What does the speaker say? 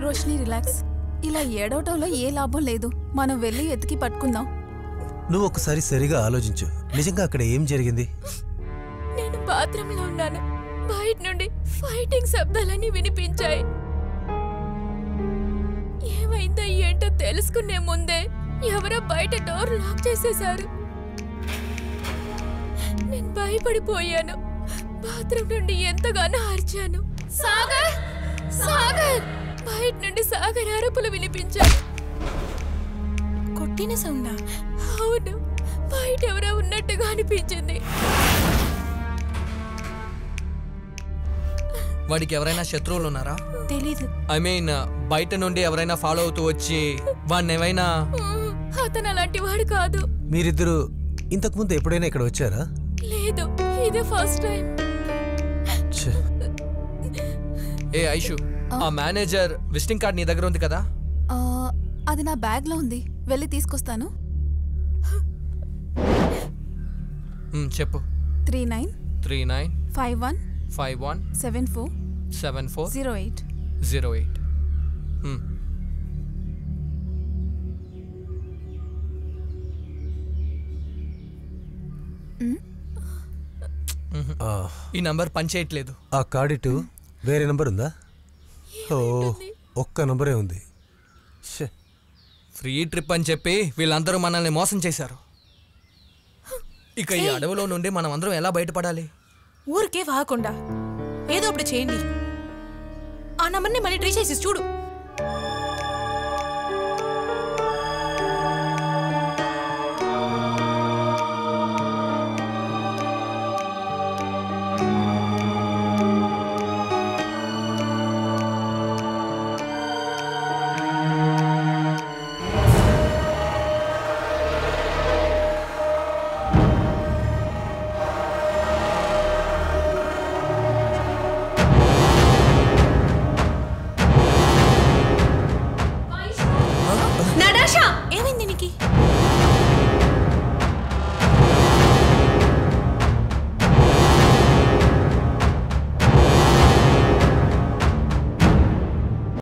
Roshini relax. ఇలా ఏడవటంలో ఏ లాభం లేదు. మనం వెళ్ళి వెతికి పట్టుకుందాం. నువ్వు ఒకసారి సరిగా ఆలోచించు. నిజంగా అక్కడ ఏం జరిగింది? నేను బాత్రూంలో ఉన్నాను. బయట నుండి ఫైటింగ్ శబ్దాలన్నీ వినిపించాయి. ఏమైందో ఏంటో తెలుసుకునే ముందే ఎవరో బయట డోర్ లాక్ చేసేశారు. నేను భయపడిపోయాను. బాత్రూమ్ నుండి ఎంతగానో అరిచాను, సాగర్ సాగర్. బయట నుండి సాగర్ అరుపులు వినిపించాయి. కొట్టిన సౌండా? అవును, బయట ఎవరో ఉన్నట్టుగా అనిపించింది. వాడికి ఎవరైనా శత్రువులు ఉన్నారా? తెలీదు. ఐ మీన్ బయట నుండి ఎవరైనా ఫాలో అవుతూ వచ్చి వాడిని ఏమైనా? అతను అలాంటి వాడు కాదు. మీరిద్దరు ఇంతకుముందు ఎప్పుడైనా ఇక్కడ వచ్చారా? లేదు, ఇదే ఫస్ట్ టైం. ఏ ఐషు, ఆ మేనేజర్ విజిటింగ్ కార్డ్ నీ దగ్గర ఉంది కదా? అది నా బ్యాగ్ లో ఉంది, వెళ్ళి తీసుకొస్తాను. చెప్పు. 3951517408. ఈ నంబర్ పనిచేయట్లేదు. ఆ కార్డ్ ఇటు వేరే నంబర్ ఉందా? ఒక్క నంబరే ఉంది. ఫ్రీ ట్రిప్ అని చెప్పి వీళ్ళందరూ మనల్ని మోసం చేశారు. ఇక ఈ అడవిలో నుండి మనం అందరం ఎలా బయటపడాలి? ఊరికే వాగకుండా ఏదో ఒకటి చేయండి. ఆ నంబర్ని మళ్ళీ ట్రై చేసి చూడు.